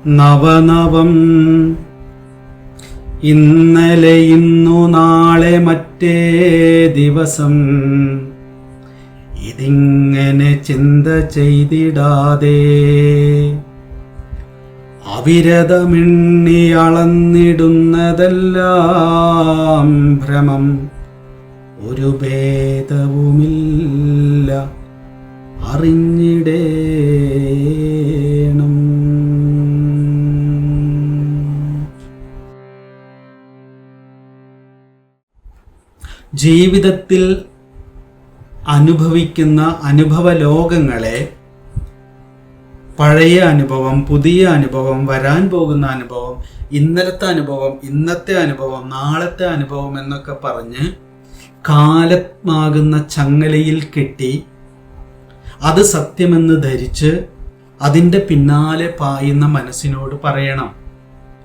നവനവം ഇന്നലെ ഇന്നു നാളെ മറ്റേ ദിവസം ഇതിങ്ങനെ ചിന്ത ചെയ്തിടാതെ അവിരതമെണ്ണി അളന്നിടുന്നതെല്ലാം ഭ്രമം, ഒരു ഭേദവുമില്ല അറിഞ്ഞിടേണം. ജീവിതത്തിൽ അനുഭവിക്കുന്ന അനുഭവ ലോകങ്ങളെ പഴയ അനുഭവം, പുതിയ അനുഭവം, വരാൻ പോകുന്ന അനുഭവം, ഇന്നലത്തെ അനുഭവം, ഇന്നത്തെ അനുഭവം, നാളത്തെ അനുഭവം എന്നൊക്കെ പറഞ്ഞ് കാലമാകുന്ന ചങ്ങലയിൽ കെട്ടി അത് സത്യമെന്ന് ധരിച്ച് അതിൻ്റെ പിന്നാലെ പായുന്ന മനസ്സിനോട് പറയണം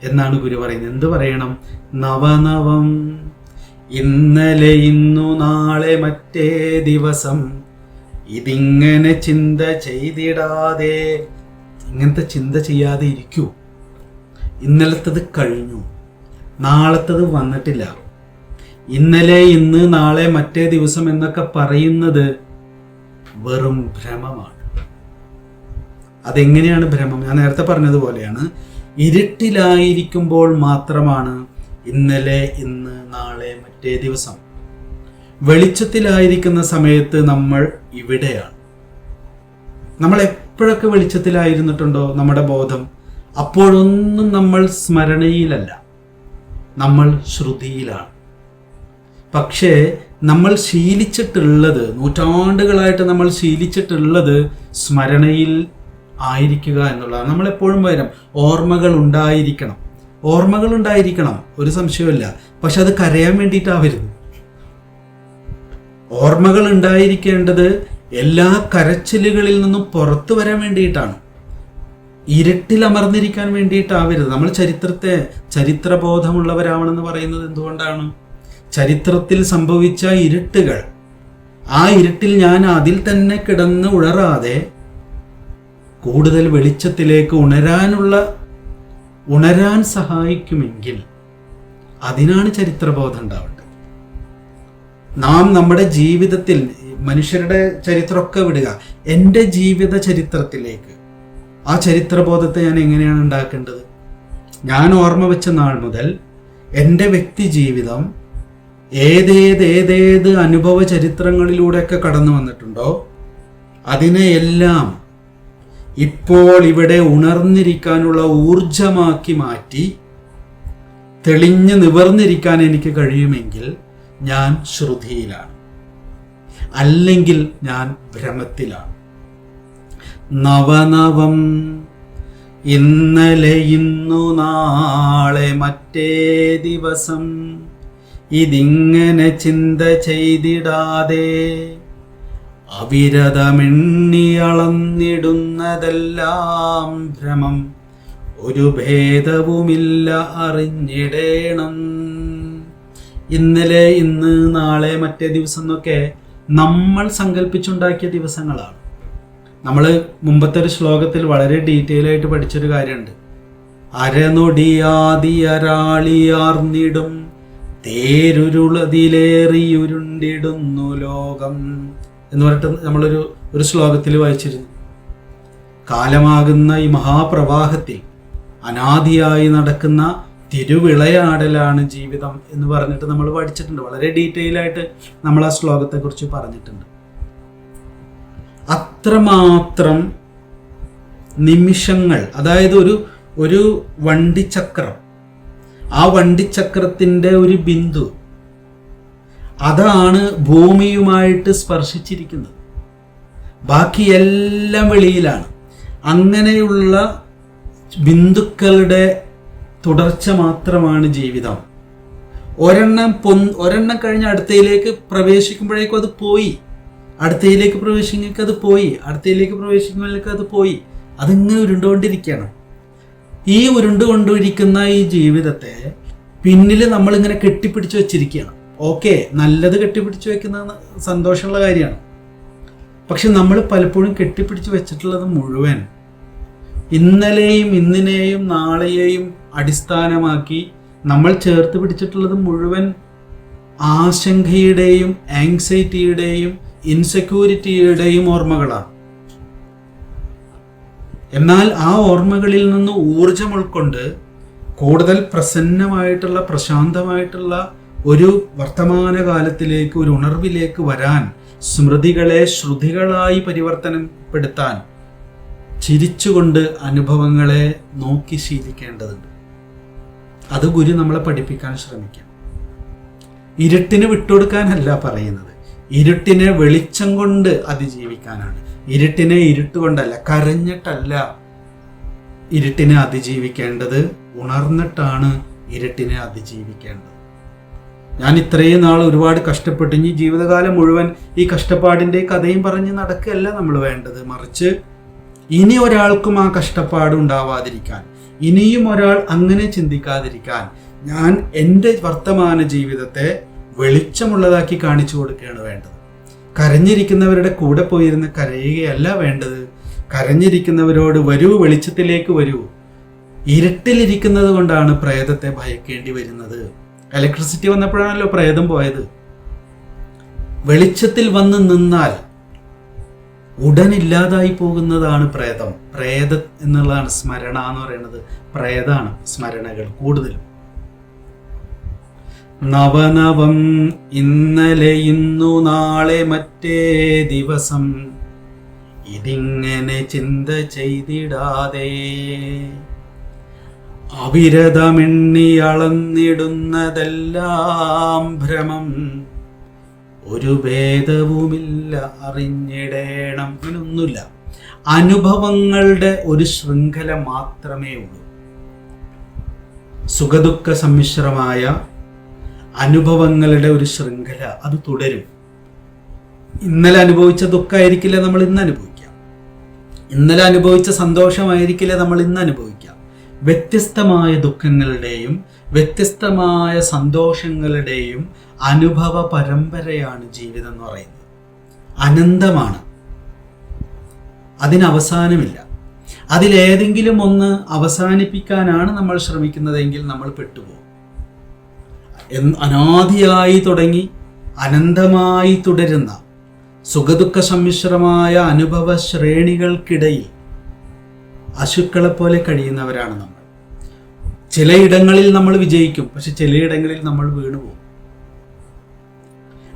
എന്നാണ് ഗുരു പറയുന്നത്. എന്ത് പറയണം? നവനവം ഇന്നലെ ഇന്നു നാളെ മറ്റേ ദിവസം ഇതിങ്ങനെ ചിന്ത ചെയ്തിടാതെ. ഇങ്ങനത്തെ ചിന്ത ചെയ്യാതെ ഇരിക്കൂ. ഇന്നലത്തത് കഴിഞ്ഞു, നാളത്തത് വന്നിട്ടില്ല. ഇന്നലെ ഇന്ന് നാളെ മറ്റേ ദിവസം എന്നൊക്കെ പറയുന്നത് വെറും ഭ്രമമാണ്. അതെങ്ങനെയാണ് ഭ്രമം? ഞാൻ നേരത്തെ പറഞ്ഞതുപോലെയാണ്. ഇരുട്ടിലായിരിക്കുമ്പോൾ മാത്രമാണ് ഇന്നലെ ഇന്ന് നാളെ മറ്റേ ദിവസം. വെളിച്ചത്തിലായിരിക്കുന്ന സമയത്ത് നമ്മൾ ഇവിടെയാണ്. നമ്മൾ എപ്പോഴൊക്കെ വെളിച്ചത്തിലായിരുന്നിട്ടുണ്ടോ നമ്മുടെ ബോധം, അപ്പോഴൊന്നും നമ്മൾ സ്മരണയിലല്ല, നമ്മൾ ശ്രുതിയിലാണ്. പക്ഷേ നമ്മൾ ശീലിച്ചിട്ടുള്ളത്, നൂറ്റാണ്ടുകളായിട്ട് നമ്മൾ ശീലിച്ചിട്ടുള്ളത് സ്മരണയിൽ ആയിരിക്കുക എന്നുള്ളതാണ്. നമ്മളെപ്പോഴും വരും ഓർമ്മകൾ ഉണ്ടായിരിക്കണം, ഓർമ്മകൾ ഉണ്ടായിരിക്കണം, ഒരു സംശയമില്ല. പക്ഷെ അത് കരയാൻ വേണ്ടിയിട്ടാവരുത്. ഓർമ്മകൾ ഉണ്ടായിരിക്കേണ്ടത് എല്ലാ കരച്ചിലുകളിൽ നിന്നും പുറത്തു വരാൻ വേണ്ടിയിട്ടാണ്, ഇരുട്ടിൽ അമർന്നിരിക്കാൻ വേണ്ടിയിട്ടാവരുത്. നമ്മൾ ചരിത്രബോധമുള്ളവരാവണമെന്ന് പറയുന്നത് എന്തുകൊണ്ടാണ്? ചരിത്രത്തിൽ സംഭവിച്ച ഇരുട്ടുകൾ, ആ ഇരുട്ടിൽ ഞാൻ അതിൽ തന്നെ കിടന്ന് ഉണരാതെ കൂടുതൽ വെളിച്ചത്തിലേക്ക് ഉണരാൻ സഹായിക്കുമെങ്കിൽ അതിനാണ് ചരിത്രബോധം ഉണ്ടാവേണ്ടത്. നാം നമ്മുടെ ജീവിതത്തിൽ, മനുഷ്യരുടെ ചരിത്രമൊക്കെ വിടുക, എൻ്റെ ജീവിത ചരിത്രത്തിലേക്ക് ആ ചരിത്രബോധത്തെ ഞാൻ എങ്ങനെയാണ് ഉണ്ടാക്കേണ്ടത്? ഞാൻ ഓർമ്മ വെച്ച നാൾ മുതൽ എൻ്റെ വ്യക്തി ജീവിതം ഏതേത് അനുഭവ ചരിത്രങ്ങളിലൂടെയൊക്കെ കടന്നു വന്നിട്ടുണ്ടോ അതിനെയെല്ലാം ഇപ്പോൾ ഇവിടെ ഉണർന്നിരിക്കാനുള്ള ഊർജമാക്കി മാറ്റി തെളിഞ്ഞു നിവർന്നിരിക്കാൻ എനിക്ക് കഴിയുമെങ്കിൽ ഞാൻ ശ്രുതിയിലാണ്, അല്ലെങ്കിൽ ഞാൻ ഭ്രമത്തിലാണ്. നവനവം ഇന്നലെ ഇന്നു നാളെ മറ്റേ ദിവസം ഇതിങ്ങനെ ചിന്ത ചെയ്തിടാതെ അവിരതമെണ്ണി അളന്നിടുന്നതെല്ലാം ഭ്രമം, ഒരു ഭേദവുമില്ല അറിഞ്ഞിടേണം. ഇന്നലെ ഇന്ന് നാളെ മറ്റേ ദിവസം എന്നൊക്കെ നമ്മൾ സങ്കല്പിച്ചുണ്ടാക്കിയ ദിവസങ്ങളാണ്. നമ്മൾ മുമ്പത്തെ ഒരു ശ്ലോകത്തിൽ വളരെ ഡീറ്റെയിൽ ആയിട്ട് പഠിച്ചൊരു കാര്യമുണ്ട്. അരനൊടിയാതി അരാളിയാർന്നിടും തേരുരുളതിലേറിയുരുണ്ടിടുന്നു ലോകം എന്ന് പറഞ്ഞിട്ട് നമ്മളൊരു ശ്ലോകത്തിൽ വായിച്ചിരുന്നു. കാലമാകുന്ന ഈ മഹാപ്രവാഹത്തിൽ അനാദിയായി നടക്കുന്ന തിരുവിളയാടലാണ് ജീവിതം എന്ന് പറഞ്ഞിട്ട് നമ്മൾ പഠിച്ചിട്ടുണ്ട്. വളരെ ഡീറ്റെയിൽ ആയിട്ട് നമ്മൾ ആ ശ്ലോകത്തെക്കുറിച്ച് പറഞ്ഞിട്ടുണ്ട്. അത്രമാത്രം നിമിഷങ്ങൾ, അതായത് ഒരു വണ്ടിച്ചക്രം, ആ വണ്ടിച്ചക്രത്തിൻ്റെ ഒരു ബിന്ദു, അതാണ് ഭൂമിയുമായിട്ട് സ്പർശിച്ചിരിക്കുന്നത്. ബാക്കിയെല്ലാം വെളിയിലാണ്. അങ്ങനെയുള്ള ബിന്ദുക്കളുടെ തുടർച്ച മാത്രമാണ് ജീവിതം. ഒരെണ്ണം കഴിഞ്ഞ് അടുത്തയിലേക്ക് പ്രവേശിക്കുമ്പോഴേക്കും അത് പോയി, അടുത്തയിലേക്ക് പ്രവേശിക്കുമ്പോഴേക്കും അത് പോയി, അടുത്തയിലേക്ക് പ്രവേശിക്കുമ്പോഴേക്കും അത് പോയി. അതിങ്ങനെ ഉരുണ്ടുകൊണ്ടിരിക്കുകയാണ്. ഈ ഉരുണ്ടുകൊണ്ടിരിക്കുന്ന ഈ ജീവിതത്തെ പിന്നിൽ നമ്മളിങ്ങനെ കെട്ടിപ്പിടിച്ച് വെച്ചിരിക്കുകയാണ്. ഓക്കെ, നല്ലത് കെട്ടിപ്പിടിച്ച് വെക്കുന്നത് സന്തോഷമുള്ള കാര്യമാണ്. പക്ഷെ നമ്മൾ പലപ്പോഴും കെട്ടിപ്പിടിച്ച് വെച്ചിട്ടുള്ളത് മുഴുവൻ ഇന്നലെയും ഇന്നിനെയും നാളെയെയും അടിസ്ഥാനമാക്കി നമ്മൾ ചേർത്ത് പിടിച്ചിട്ടുള്ളത് മുഴുവൻ ആശങ്കയുടെയും ആങ്സൈറ്റിയുടെയും ഇൻസെക്യൂരിറ്റിയുടെയും ഓർമ്മകളാണ്. എന്നാൽ ആ ഓർമ്മകളിൽ നിന്ന് ഊർജം ഉൾക്കൊണ്ട് കൂടുതൽ പ്രസന്നമായിട്ടുള്ള പ്രശാന്തമായിട്ടുള്ള ഒരു വർത്തമാനകാലത്തിലേക്ക്, ഒരു ഉണർവിലേക്ക് വരാൻ, സ്മൃതികളെ ശ്രുതികളായി പരിവർത്തനപ്പെടുത്താൻ ചിരിച്ചുകൊണ്ട് അനുഭവങ്ങളെ നോക്കി ശീലിക്കേണ്ടതുണ്ട്. അത് ഗുരു നമ്മളെ പഠിപ്പിക്കാൻ ശ്രമിക്കാം. ഇരുട്ടിന് വിട്ടുകൊടുക്കാനല്ല പറയുന്നത്, ഇരുട്ടിനെ വെളിച്ചം കൊണ്ട് അതിജീവിക്കാനാണ്. ഇരുട്ടിനെ ഇരുട്ടുകൊണ്ടല്ല, കരഞ്ഞിട്ടല്ല ഇരുട്ടിനെ അതിജീവിക്കേണ്ടത്, ഉണർന്നിട്ടാണ് ഇരുട്ടിനെ അതിജീവിക്കേണ്ടത്. ഞാൻ ഇത്രയും നാൾ ഒരുപാട് കഷ്ടപ്പെട്ടു, ഇനി ജീവിതകാലം മുഴുവൻ ഈ കഷ്ടപ്പാടിൻ്റെ കഥയും പറഞ്ഞ് നടക്കുകയല്ല നമ്മൾ വേണ്ടത്. മറിച്ച് ഇനി ഒരാൾക്കും ആ കഷ്ടപ്പാട് ഉണ്ടാവാതിരിക്കാൻ, ഇനിയും ഒരാൾ അങ്ങനെ ചിന്തിക്കാതിരിക്കാൻ ഞാൻ എൻ്റെ വർത്തമാന ജീവിതത്തെ വെളിച്ചമുള്ളതാക്കി കാണിച്ചു കൊടുക്കുകയാണ് വേണ്ടത്. കരഞ്ഞിരിക്കുന്നവരുടെ കൂടെ പോയിരുന്ന് കരയുകയല്ല വേണ്ടത്. കരഞ്ഞിരിക്കുന്നവരോട് വരൂ, വെളിച്ചത്തിലേക്ക് വരൂ. ഇരുട്ടിലിരിക്കുന്നത് കൊണ്ടാണ് പ്രേതത്തെ ഭയക്കേണ്ടി വരുന്നത്. ഇലക്ട്രിസിറ്റി വന്നപ്പോഴാണല്ലോ പ്രേതം പോയത്. വെളിച്ചത്തിൽ വന്ന് നിന്നാൽ ഉടനില്ലാതായി പോകുന്നതാണ് പ്രേതം. പ്രേതം എന്നുള്ളതാണ് സ്മരണ എന്ന് പറയുന്നത്. പ്രേതാണ് സ്മരണകൾ കൂടുതലും. നവനവം ഇന്നലെ ഇന്നു നാളെ മറ്റേ ദിവസം, ഇതിങ്ങനെ ചിന്ത ചെയ്തിടാതെ അവിരതമെണ്ണി അളന്നിടുന്നതെല്ലാം ഭ്രമം, ഒരു ഭേദവുമില്ല അറിഞ്ഞിടേണം. അങ്ങനൊന്നുമില്ല. അനുഭവങ്ങളുടെ ഒരു ശൃംഖല മാത്രമേ ഉള്ളൂ. സുഖദുഃഖ സമ്മിശ്രമായ അനുഭവങ്ങളുടെ ഒരു ശൃംഖല, അത് തുടരും. ഇന്നലെ അനുഭവിച്ച ദുഃഖമായിരിക്കില്ല നമ്മൾ ഇന്ന് അനുഭവിക്കാം. ഇന്നലെ അനുഭവിച്ച സന്തോഷമായിരിക്കില്ല നമ്മൾ ഇന്ന് അനുഭവിക്കാം. വ്യത്യസ്തമായ ദുഃഖങ്ങളുടെയും വ്യത്യസ്തമായ സന്തോഷങ്ങളുടെയും അനുഭവ പരമ്പരയാണ് ജീവിതം എന്ന് പറയുന്നത്. അനന്തമാണ്, അതിനവസാനമില്ല. അതിലേതെങ്കിലും ഒന്ന് അവസാനിപ്പിക്കാനാണ് നമ്മൾ ശ്രമിക്കുന്നതെങ്കിൽ നമ്മൾ പെട്ടുപോകും. അനാദിയായി തുടങ്ങി അനന്തമായി തുടരുന്ന സുഖദുഃഖ സമ്മിശ്രമായ അനുഭവ ശ്രേണികൾക്കിടയിൽ അശുക്കളെ പോലെ കഴിയുന്നവരാണ് നമ്മൾ. ചിലയിടങ്ങളിൽ നമ്മൾ വിജയിക്കും, പക്ഷെ ചിലയിടങ്ങളിൽ നമ്മൾ വീണുപോകും.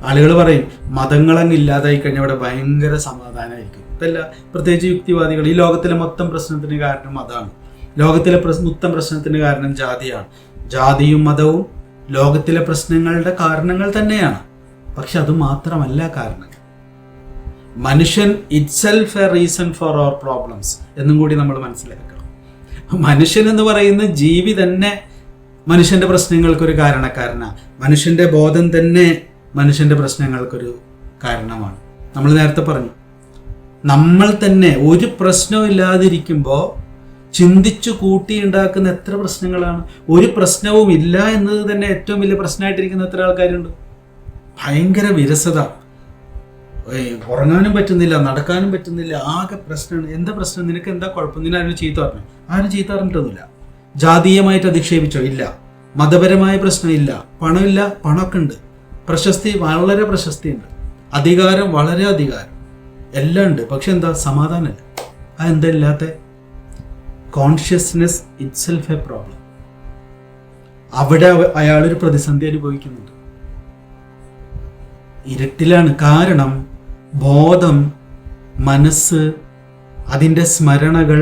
ആളുകൾ പറയും മതങ്ങളങ്ങ് ഇല്ലാതായി കഴിഞ്ഞാൽ അവിടെ ഭയങ്കര സമാധാനമായിരിക്കും. ഇതല്ല, പ്രത്യേകിച്ച് യുക്തിവാദികൾ. ഈ ലോകത്തിലെ മൊത്തം പ്രശ്നത്തിന് കാരണം അതാണ്. ലോകത്തിലെ മൊത്തം പ്രശ്നത്തിന് കാരണം ജാതിയാണ്. ജാതിയും മതവും ലോകത്തിലെ പ്രശ്നങ്ങളുടെ കാരണങ്ങൾ തന്നെയാണ്. പക്ഷെ അത് മാത്രമല്ല കാരണങ്ങൾ. മനുഷ്യൻ itself a reason for our problems എന്നും കൂടി നമ്മൾ മനസ്സിലാക്കണം. മനുഷ്യൻ എന്ന് പറയുന്ന ജീവി തന്നെ മനുഷ്യന്റെ പ്രശ്നങ്ങൾക്കൊരു കാരണക്കാരനാണ്. മനുഷ്യന്റെ ബോധം തന്നെ മനുഷ്യന്റെ പ്രശ്നങ്ങൾക്കൊരു കാരണമാണ്. നമ്മൾ നേരത്തെ പറഞ്ഞു, നമ്മൾ തന്നെ ഒരു പ്രശ്നവും ഇല്ലാതിരിക്കുമ്പോൾ ചിന്തിച്ചു കൂട്ടിയുണ്ടാക്കുന്ന എത്ര പ്രശ്നങ്ങളാണ്. ഒരു പ്രശ്നവും ഇല്ല എന്നത് തന്നെ ഏറ്റവും വലിയ പ്രശ്നമായിട്ടിരിക്കുന്ന എത്ര ആൾക്കാരുണ്ട്. ഭയങ്കര വിരസത, ഉറങ്ങാനും പറ്റുന്നില്ല, നടക്കാനും പറ്റുന്നില്ല, ആകെ പ്രശ്നമാണ്. എന്താ പ്രശ്നം? നിനക്ക് എന്താ കുഴപ്പം? നിന്നെ ആരും ചീത്ത പറഞ്ഞു? ആരും ചീത്ത പറഞ്ഞിട്ടൊന്നുമില്ല. ജാതീയമായിട്ട് അധിക്ഷേപിച്ചോ? ഇല്ല. മതപരമായ പ്രശ്നമില്ല. പണമില്ല? പണമൊക്കെ ഉണ്ട്. പ്രശസ്തി, വളരെ പ്രശസ്തിയുണ്ട്. അധികാരം, വളരെ അധികാരം, എല്ലാം ഉണ്ട്. പക്ഷെ എന്താ? സമാധാനമല്ല. അതെന്താ ഇല്ലാത്ത? Consciousness itself A problem. അവിടെ അയാളൊരു പ്രതിസന്ധി അനുഭവിക്കുന്നുണ്ട്. ഇരുട്ടിലാണ്. കാരണം ബോധം, മനസ്സ്, അതിൻ്റെ സ്മരണകൾ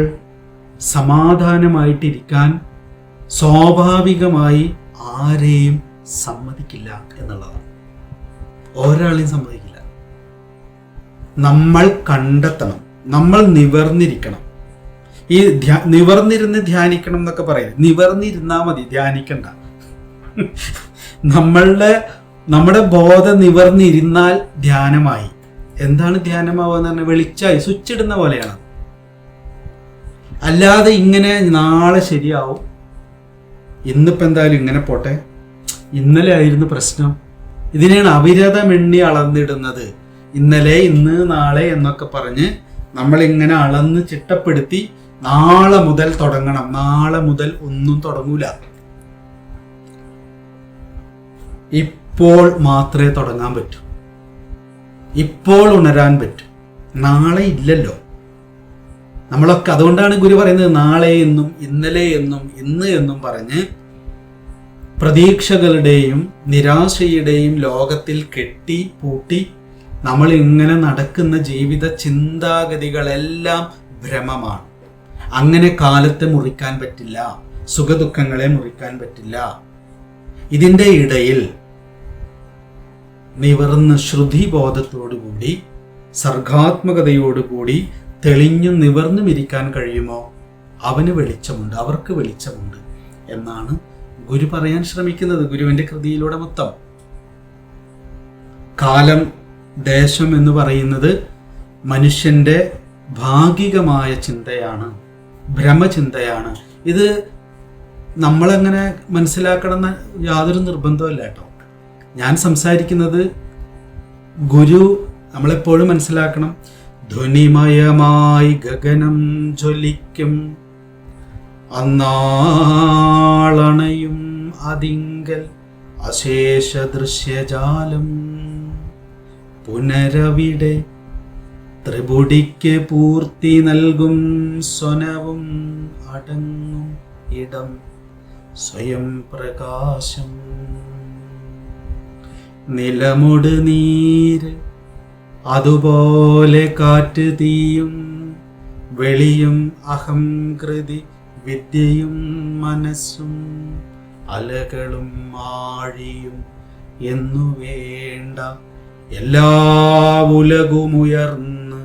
സമാധാനമായിട്ടിരിക്കാൻ സ്വാഭാവികമായി ആരെയും സമ്മതിക്കില്ല എന്നുള്ളതാണ്. ഒരാളെയും സമ്മതിക്കില്ല. നമ്മൾ കണ്ടെത്തണം, നമ്മൾ നിവർന്നിരിക്കണം. ഈ നിവർന്നിരുന്ന് ധ്യാനിക്കണം എന്നൊക്കെ പറയും. നിവർന്നിരുന്നാൽ മതി, ധ്യാനിക്കണ്ട. നമ്മുടെ ബോധം നിവർന്നിരുന്നാൽ ധ്യാനമായി. എന്താണ് ധ്യാനമാവുക എന്ന് പറഞ്ഞാൽ വെളിച്ചായി, സ്വിച്ച് ഇടുന്ന പോലെയാണ്. അല്ലാതെ ഇങ്ങനെ നാളെ ശരിയാവും, ഇന്നിപ്പോൾ എന്തായാലും ഇങ്ങനെ പോട്ടെ, ഇന്നലെ ആയിരുന്നു പ്രശ്നം, ഇതിനെയാണ് അവിരതമെണ്ണി അളന്നിടുന്നത്. ഇന്നലെ, ഇന്ന്, നാളെ എന്നൊക്കെ പറഞ്ഞ് നമ്മളിങ്ങനെ അളന്ന് ചിട്ടപ്പെടുത്തി നാളെ മുതൽ തുടങ്ങണം. നാളെ മുതൽ ഒന്നും തുടങ്ങൂല. ഇപ്പോൾ മാത്രമേ തുടങ്ങാൻ പറ്റൂ. ഇപ്പോൾ ഉണരാൻ പറ്റൂ. നാളെ ഇല്ലല്ലോ. നമ്മളൊക്കെ അതുകൊണ്ടാണ് ഗുരു പറയുന്നത് നാളെ എന്നും ഇന്നലെ എന്നും ഇന്ന് എന്നും പറഞ്ഞ് പ്രതീക്ഷകളുടെയും നിരാശയുടെയും ലോകത്തിൽ കെട്ടി പൂട്ടി നമ്മൾ ഇങ്ങനെ നടക്കുന്ന ജീവിത ചിന്താഗതികളെല്ലാം ഭ്രമമാണ്. അങ്ങനെ കാലത്തെ മുറിക്കാൻ പറ്റില്ല, സുഖദുഃഖങ്ങളെ മുറിക്കാൻ പറ്റില്ല. ഇതിൻ്റെ ഇടയിൽ നിവർന്ന് ശ്രുതിബോധത്തോടുകൂടി സർഗാത്മകതയോടുകൂടി തെളിഞ്ഞു നിവർന്നും ഇരിക്കാൻ കഴിയുമോ? അവന് വെളിച്ചമുണ്ട്, അവർക്ക് വെളിച്ചമുണ്ട് എന്നാണ് ഗുരു പറയാൻ ശ്രമിക്കുന്നത്. ഗുരുവിന്റെ കൃതിയിലൂടെ മൊത്തം കാലം, ദേശം എന്ന് പറയുന്നത് മനുഷ്യന്റെ ഭാഗികമായ ചിന്തയാണ്, ഭ്രമചിന്തയാണ്. ഇത് നമ്മളെങ്ങനെ മനസ്സിലാക്കണം യാതൊരു നിർബന്ധമല്ല കേട്ടോ. ഞാൻ സംസാരിക്കുന്നത് ഗുരു നമ്മളെപ്പോഴും മനസ്സിലാക്കണം. ധ്വനിമയമായി ഗഗനം ജ്വലിക്കും അന്നാളണയും അതിങ്കൽ അശേഷ ദൃശ്യജാലം പുനരവിടെ ത്രിപുടിക്ക് പൂർത്തി നൽകും സ്വനവും അടങ്ങും ഇടം സ്വയം പ്രകാശം നിലമുട് നീര് അതുപോലെ കാറ്റ് തീയും വെളിയും അഹംകൃതി വിദ്യയും മനസ്സും അലകളും ആഴിയും എന്നു വേണ്ട എല്ലാ ഉലകുമുയർന്ന്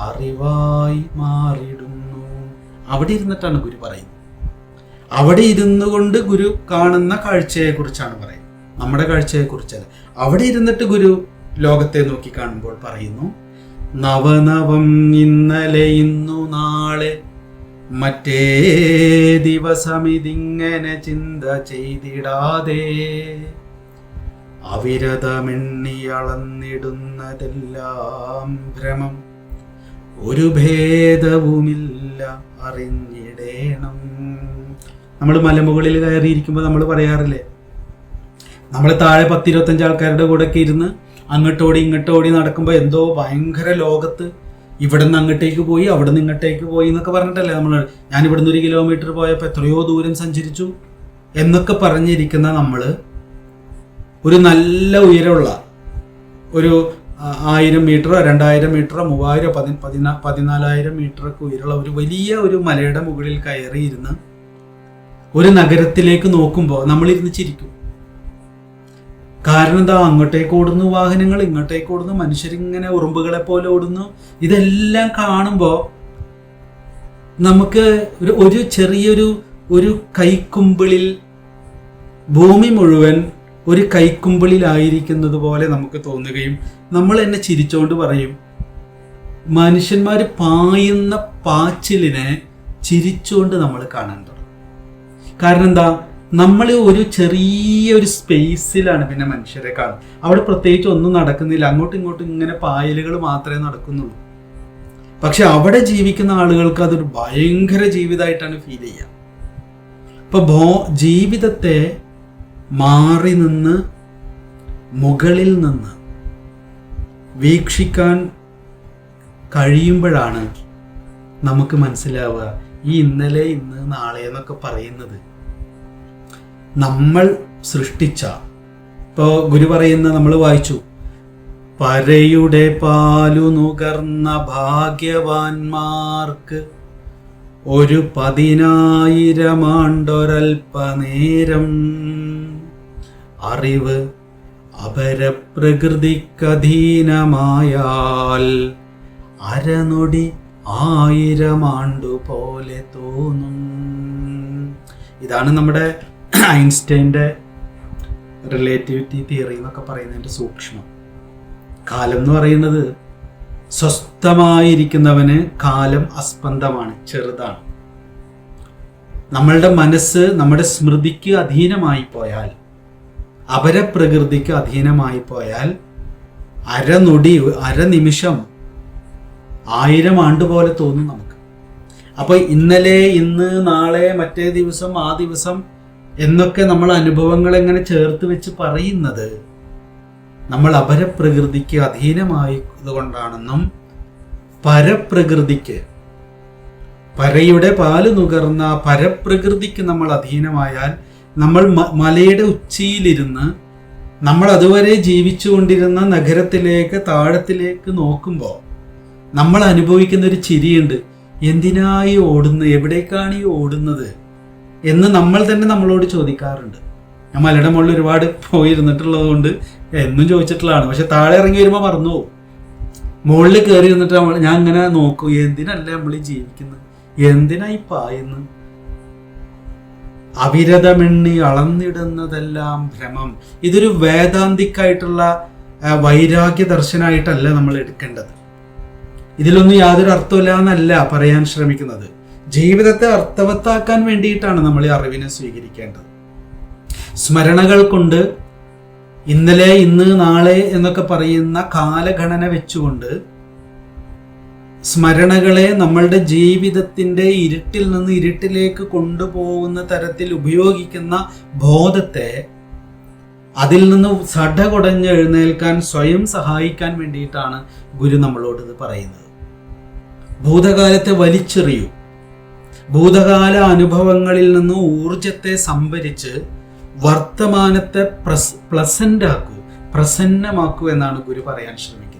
അറിവായി മാറിടുന്നു. അവിടെ ഇരുന്നിട്ടാണ് ഗുരു പറയുന്നത്. അവിടെ ഇരുന്നു കൊണ്ട് ഗുരു കാണുന്ന കാഴ്ചയെ കുറിച്ചാണ് പറയുന്നത്, നമ്മുടെ കാഴ്ചയെ കുറിച്ചല്ല. അവിടെ ഇരുന്നിട്ട് ഗുരു ലോകത്തെ നോക്കി കാണുമ്പോൾ പറയുന്നു, നവനവം ഇന്നലെ ഇന്നു നാളെ മറ്റേ ദിവസമിതിങ്ങനെ ചിന്ത ചെയ്തിടാതെ അവിരതമെണ്ണി അളന്നിടുന്നതെല്ലാം ഭ്രമം ഒരു ഭേദവുമില്ല അറിഞ്ഞിടേണം. നമ്മൾ മലമുകളിൽ കയറിയിരിക്കുമ്പോൾ നമ്മൾ പറയാറില്ലേ, നമ്മൾ താഴെ 10-25 ആൾക്കാരുടെ കൂടെയൊക്കെ ഇരുന്ന് അങ്ങോട്ടോടി ഇങ്ങോട്ടോടി നടക്കുമ്പോൾ എന്തോ ഭയങ്കര ലോകത്ത് ഇവിടെ നിന്ന് അങ്ങോട്ടേക്ക് പോയി അവിടെ നിന്ന് ഇങ്ങോട്ടേക്ക് പോയി എന്നൊക്കെ പറഞ്ഞിട്ടല്ലേ നമ്മൾ, ഞാൻ ഇവിടുന്ന് 1 കിലോമീറ്റർ പോയപ്പോൾ എത്രയോ ദൂരം സഞ്ചരിച്ചു എന്നൊക്കെ പറഞ്ഞിരിക്കുന്ന നമ്മൾ ഒരു നല്ല ഉയരമുള്ള ഒരു 1000 മീറ്ററോ 2000 മീറ്ററോ 3000 14,000 മീറ്ററൊക്കെ ഉയരമുള്ള ഒരു വലിയ ഒരു മലയുടെ മുകളിൽ കയറിയിരുന്ന് ഒരു നഗരത്തിലേക്ക് നോക്കുമ്പോൾ നമ്മളിരുന്ന് ചിരിക്കും. കാരണം എന്താ, അങ്ങോട്ടേക്ക് ഓടുന്നു വാഹനങ്ങൾ, ഇങ്ങോട്ടേക്ക് ഓടുന്നു മനുഷ്യരിങ്ങനെ ഉറുമ്പുകളെ പോലെ ഓടുന്നു. ഇതെല്ലാം കാണുമ്പോൾ നമുക്ക് ഒരു ചെറിയൊരു കൈക്കുമ്പിളിൽ, ഭൂമി മുഴുവൻ ഒരു കൈക്കുമ്പിളിലായിരിക്കുന്നത് പോലെ നമുക്ക് തോന്നുകയും നമ്മൾ എന്നെ ചിരിച്ചുകൊണ്ട് പറയും, മനുഷ്യന്മാർ പായുന്ന പാച്ചിലിനെ ചിരിച്ചുകൊണ്ട് നമ്മൾ കാണാൻ തുടങ്ങും. കാരണം എന്താ, നമ്മൾ ഒരു ചെറിയൊരു സ്പേസിലാണ് പിന്നെ മനുഷ്യരെ കാണും. അവിടെ പ്രത്യേകിച്ച് ഒന്നും നടക്കുന്നില്ല, അങ്ങോട്ടും ഇങ്ങോട്ടും ഇങ്ങനെ പായലുകൾ മാത്രമേ നടക്കുന്നുള്ളൂ. പക്ഷെ അവിടെ ജീവിക്കുന്ന ആളുകൾക്ക് അതൊരു ഭയങ്കര ജീവിതമായിട്ടാണ് ഫീൽ ചെയ്യുക. ഇപ്പൊ ജീവിതത്തെ മാറി നിന്ന് മുകളിൽ നിന്ന് വീക്ഷിക്കാൻ കഴിയുമ്പോഴാണ് നമുക്ക് മനസ്സിലാവുക ഈ ഇന്നലെ ഇന്ന് നാളെ എന്നൊക്കെ പറയുന്നത് നമ്മൾ സൃഷ്ടിച്ച. ഇപ്പോൾ ഗുരു പറയുന്ന നമ്മൾ വായിച്ചു, പരയുടെ പാലു നുകർന്ന ഭാഗ്യവാന്മാർക്ക് 10,000 ആണ്ടൊരൽപ്പനേരം അറിവ് അപരപ്രകൃതിക്കധീനമായാൽ അരനൊടി 1000 ആണ്ടു പോലെ തോന്നും. ഇതാണ് നമ്മുടെ ഐൻസ്റ്റൈൻ്റെ റിലേറ്റിവിറ്റി തിയറി എന്നൊക്കെ പറയുന്നതിൻ്റെ സൂക്ഷ്മം. കാലം എന്ന് പറയുന്നത് സ്വസ്ഥമായിരിക്കുന്നവന് കാലം അസ്പന്ദമാണ്, ചെറുതാണ്. നമ്മളുടെ മനസ്സ് നമ്മുടെ സ്മൃതിക്ക് അധീനമായി പോയാൽ, അപരപ്രകൃതിക്ക് അധീനമായി പോയാൽ അരനിമിഷം 1000 ആണ്ട് പോലെ തോന്നും നമുക്ക്. അപ്പൊ ഇന്നലെ, ഇന്ന്, നാളെ, മറ്റേ ദിവസം, ആ ദിവസം എന്നൊക്കെ നമ്മൾ അനുഭവങ്ങൾ എങ്ങനെ ചേർത്ത് വെച്ച് പറയുന്നത് നമ്മൾ അപരപ്രകൃതിക്ക് അധീനമായത് കൊണ്ടാണെന്നും പരപ്രകൃതിക്ക്, പരയുടെ പാല് നുകർന്ന പരപ്രകൃതിക്ക് നമ്മൾ അധീനമായാൽ നമ്മൾ മലയുടെ ഉച്ചിയിലിരുന്ന് നമ്മൾ അതുവരെ ജീവിച്ചുകൊണ്ടിരുന്ന നഗരത്തിലേക്ക്, താഴത്തിലേക്ക് നോക്കുമ്പോൾ നമ്മൾ അനുഭവിക്കുന്ന ഒരു ചിരിയുണ്ട്. എന്തിനായി ഓടുന്നത്, എവിടേക്കാണ് ഈ ഓടുന്നത് എന്ന് നമ്മൾ തന്നെ നമ്മളോട് ചോദിക്കാറുണ്ട്. ഞാൻ മലയുടെ മുകളിൽ ഒരുപാട് പോയിരുന്നിട്ടുള്ളത് കൊണ്ട് എന്നും ചോദിച്ചിട്ടുള്ളതാണ്. പക്ഷെ താഴെ ഇറങ്ങി വരുമ്പോൾ മറന്നു പോകും. മുകളിൽ കയറി ഇരുന്നിട്ട് ഞാൻ ഇങ്ങനെ നോക്കൂ, എന്തിനല്ലേ നമ്മൾ ജീവിക്കുന്നത്, എന്തിനായി പായുന്നു? അവിരതമെണ്ണി അളന്നിടുന്നതെല്ലാം ഭ്രമം. ഇതൊരു വേദാന്തിക്കായിട്ടുള്ള വൈരാഗ്യ ദർശനമായിട്ടല്ല നമ്മൾ എടുക്കേണ്ടത്. ഇതിലൊന്നും യാതൊരു അർത്ഥമില്ല എന്നല്ല പറയാൻ ശ്രമിക്കുന്നത്. ജീവിതത്തെ അർത്ഥവത്താക്കാൻ വേണ്ടിയിട്ടാണ് നമ്മൾ ഈ അറിവിനെ സ്വീകരിക്കേണ്ടത്. സ്മരണകൾ കൊണ്ട് ഇന്നലെ, ഇന്ന്, നാളെ എന്നൊക്കെ പറയുന്ന കാലഗണന വെച്ചുകൊണ്ട് സ്മരണകളെ നമ്മളുടെ ജീവിതത്തിൻ്റെ ഇരുട്ടിൽ നിന്ന് ഇരുട്ടിലേക്ക് കൊണ്ടുപോകുന്ന തരത്തിൽ ഉപയോഗിക്കുന്ന ബോധത്തെ അതിൽ നിന്ന് സടകുടഞ്ഞ് എഴുന്നേൽക്കാൻ സ്വയം സഹായിക്കാൻ വേണ്ടിയിട്ടാണ് ഗുരു നമ്മളോട് ഇത് പറയുന്നത്. ഭൂതകാലത്തെ വലിച്ചെറിയൂ. ഭൂതകാല അനുഭവങ്ങളിൽ നിന്ന് ഊർജത്തെ സംഭരിച്ച് വർത്തമാനത്തെ പ്ലസന്റ് ആക്കൂ, പ്രസന്നമാക്കൂ എന്നാണ് ഗുരു പറയാൻ ശ്രമിക്കുന്നത്.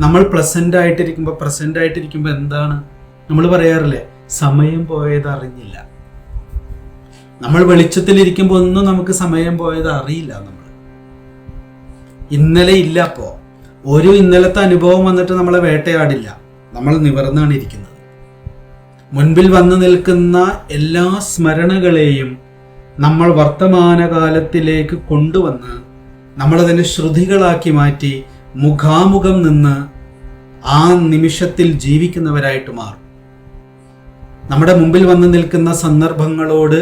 നമ്മൾ പ്രസന്റ് ആയിട്ടിരിക്കുമ്പോൾ എന്താണ് നമ്മൾ പറയാറില്ലേ, സമയം പോയത് അറിഞ്ഞില്ല. നമ്മൾ വെളിച്ചത്തിലിരിക്കുമ്പോൾ ഒന്നും നമുക്ക് സമയം പോയത് അറിയില്ല. നമ്മൾ ഇന്നലെ ഇല്ല. അപ്പോ ഒരു ഇന്നലത്തെ അനുഭവം വന്നിട്ട് നമ്മളെ വേട്ടയാടില്ല. നമ്മൾ നിവർന്നാണ് ഇരിക്കുന്നത്. മുൻപിൽ വന്നു നിൽക്കുന്ന എല്ലാ സ്മരണകളെയും നമ്മൾ വർത്തമാനകാലത്തിലേക്ക് കൊണ്ടുവന്ന് നമ്മളതിനെ ശ്രുതികളാക്കി മാറ്റി മുഖാമുഖം നിന്ന് ആ നിമിഷത്തിൽ ജീവിക്കുന്നവരായിട്ട് മാറും. നമ്മുടെ മുമ്പിൽ വന്നു നിൽക്കുന്ന സന്ദർഭങ്ങളോട്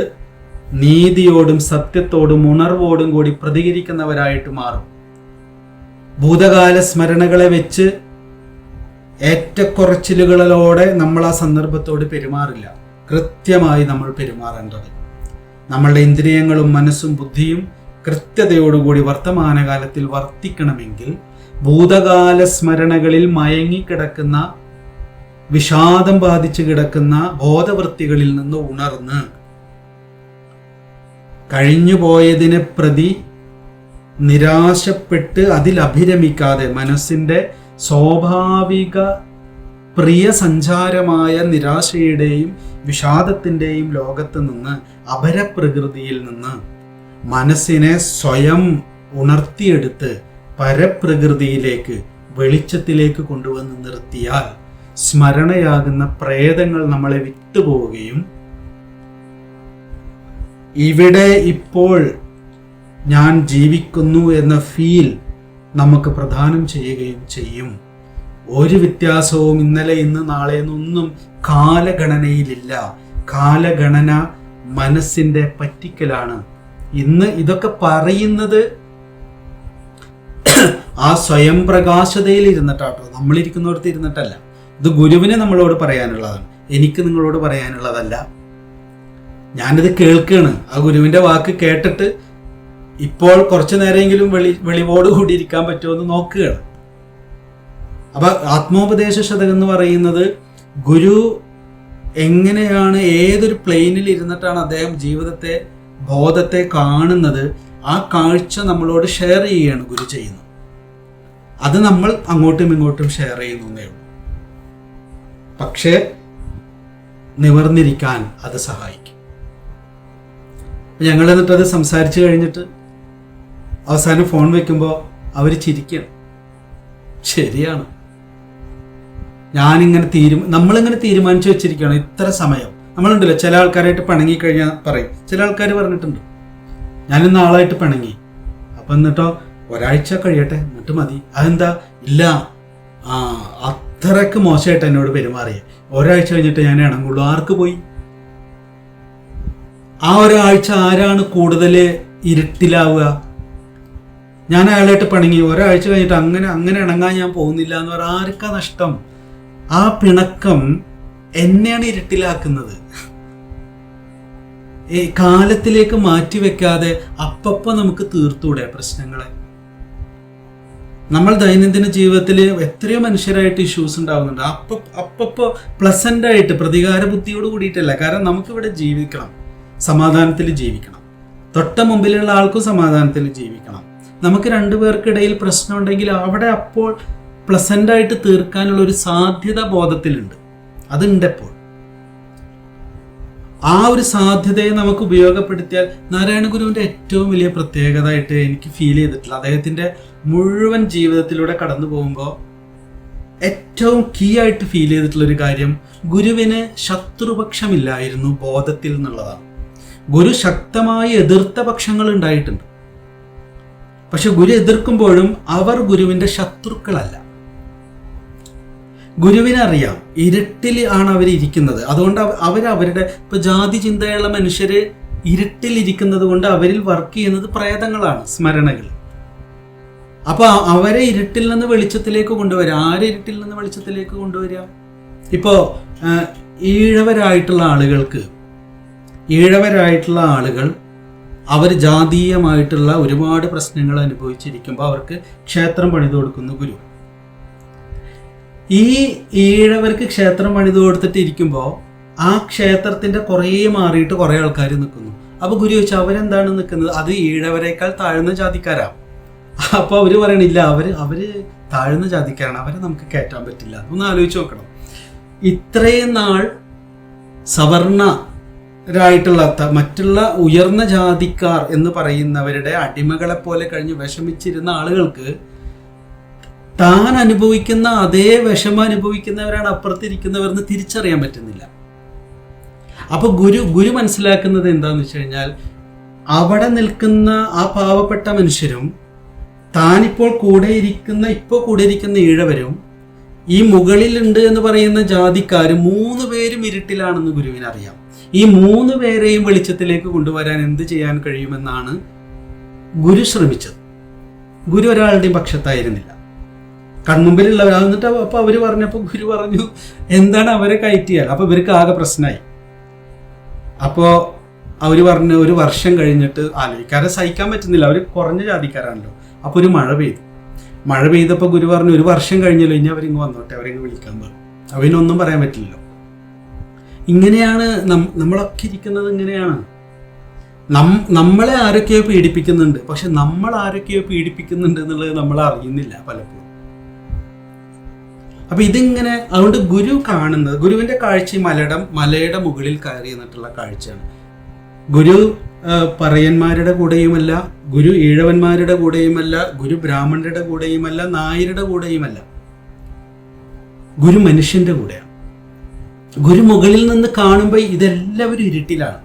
നീതിയോടും സത്യത്തോടും ഉണർവോടും കൂടി പ്രതികരിക്കുന്നവരായിട്ട് മാറും. ഭൂതകാല സ്മരണകളെ വെച്ച് ഏറ്റക്കുറച്ചിലുകളോടെ നമ്മൾ ആ സന്ദർഭത്തോട് പെരുമാറില്ല. കൃത്യമായി നമ്മൾ പെരുമാറേണ്ടത് നമ്മളുടെ ഇന്ദ്രിയങ്ങളും മനസ്സും ബുദ്ധിയും കൃത്യതയോടുകൂടി വർത്തമാനകാലത്തിൽ വർത്തിക്കണമെങ്കിൽ ഭൂതകാല സ്മരണകളിൽ മയങ്ങിക്കിടക്കുന്ന, വിഷാദം ബാധിച്ചു കിടക്കുന്ന ബോധവൃത്തികളിൽ നിന്ന് ഉണർന്ന് കഴിഞ്ഞുപോയതിനെ പ്രതി നിരാശപ്പെട്ട് അതിൽ അഭിരമിക്കാതെ മനസ്സിൻ്റെ സ്വാഭാവിക പ്രിയ സഞ്ചാരമായ നിരാശയുടെയും വിഷാദത്തിൻ്റെയും ലോകത്ത് നിന്ന്, അപരപ്രകൃതിയിൽ നിന്ന് മനസ്സിനെ സ്വയം ഉണർത്തിയെടുത്ത് പരപ്രകൃതിയിലേക്ക്, വെളിച്ചത്തിലേക്ക് കൊണ്ടുവന്ന് നിർത്തിയാൽ സ്മരണയാകുന്ന പ്രേതങ്ങൾ നമ്മളെ വിട്ടുപോവുകയും ഇവിടെ ഇപ്പോൾ ഞാൻ ജീവിക്കുന്നു എന്ന ഫീൽ നമുക്ക് പ്രദാനം ചെയ്യുകയും ചെയ്യും. ഒരു വ്യത്യാസവും ഇന്നലെ, ഇന്ന്, നാളെ എന്നൊന്നും കാലഗണനയിലില്ല. കാലഗണന മനസ്സിൻ്റെ പറ്റിക്കലാണ്. ഇന്ന് ഇതൊക്കെ പറയുന്നത് ആ സ്വയം പ്രകാശതയിൽ ഇരുന്നിട്ടാട്ടോ, നമ്മളിരിക്കുന്നിടത്ത് ഇരുന്നിട്ടല്ല. ഇത് ഗുരുവിനെ നമ്മളോട് പറയാനുള്ളതാണ്, എനിക്ക് നിങ്ങളോട് പറയാനുള്ളതല്ല. ഞാനിത് കേൾക്കുകയാണ്. ആ ഗുരുവിൻ്റെ വാക്ക് കേട്ടിട്ട് ഇപ്പോൾ കുറച്ചു നേരമെങ്കിലും വെളിവോട് കൂടി ഇരിക്കാൻ പറ്റുമോ എന്ന് നോക്കുകയാണ്. അപ്പൊ ആത്മോപദേശ ശതകം എന്ന് പറയുന്നത് ഗുരു എങ്ങനെയാണ്, ഏതൊരു പ്ലെയിനിൽ ഇരുന്നിട്ടാണ് അദ്ദേഹം ജീവിതത്തെ, ബോധത്തെ കാണുന്നത്, ആ കാഴ്ച നമ്മളോട് ഷെയർ ചെയ്യുകയാണ് ഗുരു ചെയ്യുന്നത്. അത് നമ്മൾ അങ്ങോട്ടും ഇങ്ങോട്ടും ഷെയർ ചെയ്യുന്നേ ഉള്ളൂ. പക്ഷേ നിവർന്നിരിക്കാൻ അത് സഹായിക്കും. ഞങ്ങൾ എന്നിട്ടത് സംസാരിച്ചു കഴിഞ്ഞിട്ട് അവസാനം ഫോൺ വെക്കുമ്പോൾ അവർ ചിരിക്കണം. ശരിയാണ്, നമ്മളിങ്ങനെ തീരുമാനിച്ചു വെച്ചിരിക്കുകയാണ് ഇത്ര സമയം. നമ്മളുണ്ടല്ലോ, ചില ആൾക്കാരായിട്ട് പിണങ്ങിക്കഴിഞ്ഞാൽ പറയും, ചില ആൾക്കാർ പറഞ്ഞിട്ടുണ്ട് ഞാനിന്ന് ആളായിട്ട് പിണങ്ങി, അപ്പം എന്നിട്ടോ ഒരാഴ്ച കഴിയട്ടെ എന്നിട്ട് മതി. അതെന്താ? ഇല്ല, അത്രക്ക് മോശമായിട്ട് എന്നോട് പെരുമാറിയേ, ഒരാഴ്ച കഴിഞ്ഞിട്ട് ഞാൻ ഇണങ്ങുള്ളൂ. ആർക്ക് പോയി? ആ ഒരാഴ്ച ആരാണ് കൂടുതൽ ഇരുട്ടിലാവുക? ഞാൻ അയാളായിട്ട് പിണങ്ങി, ഒരാഴ്ച കഴിഞ്ഞിട്ട് അങ്ങനെ ഇണങ്ങാൻ ഞാൻ പോകുന്നില്ല എന്ന് പറഞ്ഞാൽ ആർക്കാ നഷ്ടം? ആ പിണക്കം എന്നെയാണ് ഇരുട്ടിലാക്കുന്നത്. കാലത്തിലേക്ക് മാറ്റിവെക്കാതെ അപ്പപ്പോ നമുക്ക് തീർത്തൂടെ പ്രശ്നങ്ങളെ? നമ്മൾ ദൈനംദിന ജീവിതത്തിൽ എത്രയോ മനുഷ്യരായിട്ട് ഇഷ്യൂസ് ഉണ്ടാവുന്നുണ്ട്. അപ്പപ്പോ പ്ലസന്റ് ആയിട്ട് പ്രതികാര ബുദ്ധിയോട് കൂടിയിട്ടല്ല. കാരണം നമുക്കിവിടെ ജീവിക്കണം, സമാധാനത്തിൽ ജീവിക്കണം. തൊട്ട മുമ്പിലുള്ള ആൾക്കും സമാധാനത്തിൽ ജീവിക്കണം. നമുക്ക് രണ്ടുപേർക്കിടയിൽ പ്രശ്നം ഉണ്ടെങ്കിൽ അവിടെ അപ്പോൾ പ്ലസന്റ് ആയിട്ട് തീർക്കാനുള്ള ഒരു സാധ്യത ബോധത്തിലുണ്ട്. അതുണ്ട് എപ്പോൾ. ആ ഒരു സാധ്യതയെ നമുക്ക് ഉപയോഗപ്പെടുത്തിയാൽ നാരായണ ഗുരുവിന്റെ ഏറ്റവും വലിയ പ്രത്യേകത ആയിട്ട് എനിക്ക് ഫീൽ ചെയ്തിട്ടില്ല, അദ്ദേഹത്തിന്റെ മുഴുവൻ ജീവിതത്തിലൂടെ കടന്നു പോകുമ്പോൾ ഏറ്റവും കീ ആയിട്ട് ഫീൽ ചെയ്തിട്ടുള്ള ഒരു കാര്യം, ഗുരുവിന് ശത്രുപക്ഷമില്ലായിരുന്നു ബോധത്തിൽ എന്നുള്ളതാണ്. ഗുരു ശക്തമായി എതിർത്ത പക്ഷങ്ങൾ ഉണ്ടായിട്ടുണ്ട്. പക്ഷെ ഗുരു എതിർക്കുമ്പോഴും അവർ ഗുരുവിന്റെ ശത്രുക്കളല്ല. ഗുരുവിനറിയാം ഇരുട്ടിൽ ആണ് അവരിയ്ക്കുന്നത്. അതുകൊണ്ട് അവരുടെ ഇപ്പൊ ജാതി ചിന്തയുള്ള മനുഷ്യര് ഇരുട്ടിൽ ഇരിക്കുന്നത് കൊണ്ട് അവരിൽ വർക്ക് ചെയ്യുന്നത് പ്രേതങ്ങളാണ്, സ്മരണകൾ. അപ്പൊ അവരെ ഇരുട്ടിൽ നിന്ന് വെളിച്ചത്തിലേക്ക് കൊണ്ടുവരിക. ആരെ ഇരുട്ടിൽ നിന്ന് വെളിച്ചത്തിലേക്ക് കൊണ്ടുവരിക? ഇപ്പോ ഈഴവരായിട്ടുള്ള ആളുകൾ അവർ ജാതീയമായിട്ടുള്ള ഒരുപാട് പ്രശ്നങ്ങൾ അനുഭവിച്ചിരിക്കുമ്പോൾ അവർക്ക് ക്ഷേത്രം പണിതു കൊടുക്കുന്നു ഗുരു. ഈ ഈഴവർക്ക് ക്ഷേത്രം പണിതു കൊടുത്തിട്ട് ഇരിക്കുമ്പോൾ ആ ക്ഷേത്രത്തിന്റെ കുറേ മാറിയിട്ട് കുറേ ആൾക്കാർ നിൽക്കുന്നു. അപ്പൊ ഗുരു ചോദിച്ചാൽ അവരെന്താണ് നിൽക്കുന്നത്? അത് ഈഴവരെക്കാൾ താഴ്ന്ന ജാതിക്കാരാ. അപ്പൊ അവര് പറയണില്ല, അവര് താഴ്ന്ന ജാതിക്കാരാണ്, അവരെ നമുക്ക് കയറ്റാൻ പറ്റില്ല. ഒന്ന് ആലോചിച്ച് നോക്കണം. ഇത്രയും നാൾ സവർണരായിട്ടുള്ള മറ്റുള്ള ഉയർന്ന ജാതിക്കാർ എന്ന് പറയുന്നവരുടെ അടിമകളെ പോലെ കഴിഞ്ഞ് വിഷമിച്ചിരുന്ന ആളുകൾക്ക് താൻ അനുഭവിക്കുന്ന അതേ വിഷമം അനുഭവിക്കുന്നവരാണ് അപ്പുറത്തിരിക്കുന്നവരെന്ന് തിരിച്ചറിയാൻ പറ്റുന്നില്ല. അപ്പൊ ഗുരു മനസ്സിലാക്കുന്നത് എന്താന്ന് വെച്ച് കഴിഞ്ഞാൽ, അവിടെ നിൽക്കുന്ന ആ പാവപ്പെട്ട മനുഷ്യരും താനിപ്പോൾ കൂടെ ഇരിക്കുന്ന ഈഴവരും ഈ മുകളിലുണ്ട് എന്ന് പറയുന്ന ജാതിക്കാരും 3 പേരും ഇരുട്ടിലാണെന്ന് ഗുരുവിനറിയാം. ഈ 3 പേരെയും വെളിച്ചത്തിലേക്ക് കൊണ്ടുവരാൻ എന്ത് ചെയ്യാൻ കഴിയുമെന്നാണ് ഗുരു ശ്രമിച്ചത്. ഗുരു ഒരാളുടെയും പക്ഷത്തായിരുന്നില്ല, കൺമുമ്പിലുള്ളവർ. എന്നിട്ട് അപ്പൊ അവര് പറഞ്ഞപ്പോ ഗുരു പറഞ്ഞു, എന്താണ് അവരെ കയറ്റിയാൽ? അപ്പൊ ഇവർക്ക് ആകെ പ്രശ്നമായി. അപ്പോ അവര് പറഞ്ഞു, ഒരു വർഷം കഴിഞ്ഞിട്ട് ആലോചിക്കാതെ സഹിക്കാൻ പറ്റുന്നില്ല, അവര് കുറഞ്ഞ ജാതിക്കാരാണല്ലോ. അപ്പൊ ഒരു മഴ പെയ്തപ്പോ ഗുരു പറഞ്ഞു, ഒരു വർഷം കഴിഞ്ഞല്ലോ, ഇനി അവരിങ്ങ് വന്നോട്ടെ, അവരിങ്ങ് വിളിക്കാൻ പറഞ്ഞു. അവനൊന്നും പറയാൻ പറ്റില്ലല്ലോ. ഇങ്ങനെയാണ് നമ്മളൊക്കെ ഇരിക്കുന്നത്. ഇങ്ങനെയാണ് നമ്മളെ ആരൊക്കെയോ പീഡിപ്പിക്കുന്നുണ്ട്, പക്ഷെ നമ്മൾ ആരൊക്കെയോ പീഡിപ്പിക്കുന്നുണ്ട് എന്നുള്ളത് നമ്മൾ അറിയുന്നില്ല പലപ്പോഴും. അപ്പൊ ഇതിങ്ങനെ, അതുകൊണ്ട് ഗുരു കാണുന്നത്, ഗുരുവിന്റെ കാഴ്ച മലയുടെ മുകളിൽ കയറി എന്നിട്ടുള്ള കാഴ്ചയാണ്. ഗുരു പറയന്മാരുടെ കൂടെയുമല്ല, ഗുരു ഈഴവന്മാരുടെ കൂടെയുമല്ല, ഗുരു ബ്രാഹ്മണരുടെ കൂടെയുമല്ല, നായരുടെ കൂടെയുമല്ല, ഗുരു മനുഷ്യന്റെ കൂടെയാണ്. ഗുരു മുകളിൽ നിന്ന് കാണുമ്പോൾ ഇതെല്ലാവരും ഇരുട്ടിലാണ്.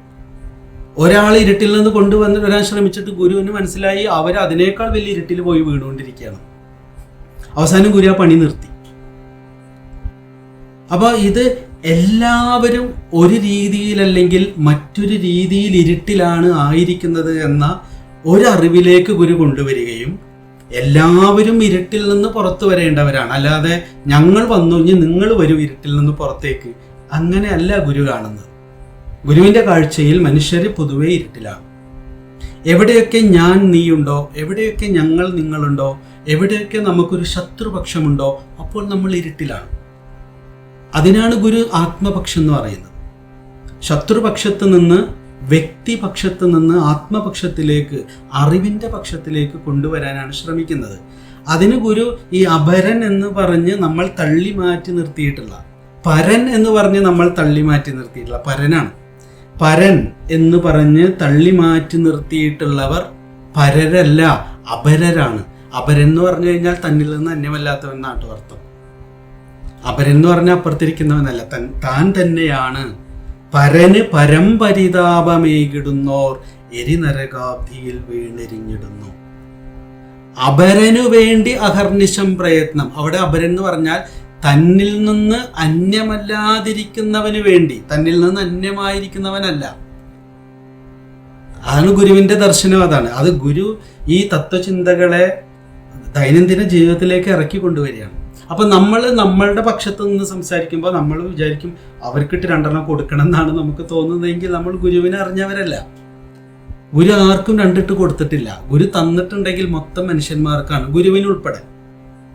ഒരാൾ ഇരുട്ടിൽ നിന്ന് കൊണ്ടുവരാൻ ശ്രമിച്ചിട്ട് ഗുരുവിന് മനസ്സിലായി അവർ അതിനേക്കാൾ വലിയ ഇരുട്ടിൽ പോയി വീണുകൊണ്ടിരിക്കുകയാണ്. അവസാനം ഗുരു ആ പണി നിർത്തി. അപ്പൊ ഇത് എല്ലാവരും ഒരു രീതിയിലല്ലെങ്കിൽ മറ്റൊരു രീതിയിൽ ഇരുട്ടിലാണ് ആയിരിക്കുന്നത് എന്ന ഒരറിവിലേക്ക് ഗുരു കൊണ്ടുവരികയും, എല്ലാവരും ഇരുട്ടിൽ നിന്ന് പുറത്തു വരേണ്ടവരാണ്, അല്ലാതെ ഞങ്ങൾ വന്നു ഇനി നിങ്ങൾ വരും ഇരുട്ടിൽ നിന്ന് പുറത്തേക്ക്, അങ്ങനെയല്ല ഗുരു കാണുന്നത്. ഗുരുവിന്റെ കാഴ്ചയിൽ മനുഷ്യര് പൊതുവെ ഇരുട്ടിലാണ്. എവിടെയൊക്കെ ഞാൻ നീയുണ്ടോ, എവിടെയൊക്കെ ഞങ്ങൾ നിങ്ങളുണ്ടോ, എവിടെയൊക്കെ നമുക്കൊരു ശത്രുപക്ഷമുണ്ടോ, അപ്പോൾ നമ്മൾ ഇരുട്ടിലാണ്. അതിനാണ് ഗുരു ആത്മപക്ഷം എന്ന് പറയുന്നത്. ശത്രുപക്ഷത്ത് നിന്ന്, വ്യക്തിപക്ഷത്ത് നിന്ന് ആത്മപക്ഷത്തിലേക്ക്, അറിവിന്റെ പക്ഷത്തിലേക്ക് കൊണ്ടുവരാനാണ് ശ്രമിക്കുന്നത്. അതിന് ഗുരു ഈ അപരൻ എന്ന് പറഞ്ഞ് നമ്മൾ തള്ളി മാറ്റി നിർത്തിയിട്ടുള്ള, പരൻ എന്ന് പറഞ്ഞ് നമ്മൾ തള്ളി മാറ്റി നിർത്തിയിട്ടുള്ള പരനാണ്. പരൻ എന്ന് പറഞ്ഞ് തള്ളി മാറ്റി നിർത്തിയിട്ടുള്ളവർ പരരല്ല, അപരരാണ്. അപരൻ എന്ന് പറഞ്ഞു കഴിഞ്ഞാൽ തന്നിൽ നിന്ന് അന്യമല്ലാത്തവൻ നാട്ടുവർത്ഥം. അപരൻ എന്ന് പറഞ്ഞാൽ അപ്പുറത്തിരിക്കുന്നവനല്ല, താൻ തന്നെയാണ്. പരന് പരംപരിതാപമേകിടുന്നോർ എരിനരകാബ്ധിയിൽ വീണെരിഞ്ഞിടുന്നു. അപരനു വേണ്ടി അഹർനിശം പ്രയത്നം. അവിടെ അപരൻ എന്ന് പറഞ്ഞാൽ തന്നിൽ നിന്ന് അന്യമല്ലാതിരിക്കുന്നവന് വേണ്ടി, തന്നിൽ നിന്ന് അന്യമായിരിക്കുന്നവനല്ല. അതാണ് ഗുരുവിന്റെ ദർശനം. അത് ഗുരു ഈ തത്വചിന്തകളെ ദൈനംദിന ജീവിതത്തിലേക്ക് ഇറക്കി കൊണ്ടുവരികയാണ്. അപ്പൊ നമ്മളുടെ പക്ഷത്ത് നിന്ന് സംസാരിക്കുമ്പോൾ നമ്മൾ വിചാരിക്കും അവർക്കിട്ട് 2 കൊടുക്കണം എന്നാണ് നമുക്ക് തോന്നുന്നതെങ്കിൽ നമ്മൾ ഗുരുവിനെ അറിഞ്ഞവരല്ല. ഗുരു ആർക്കും 2 കൊടുത്തിട്ടില്ല. ഗുരു തന്നിട്ടുണ്ടെങ്കിൽ മൊത്തം മനുഷ്യന്മാർക്കാണ്, ഗുരുവിന് ഉൾപ്പെടെ.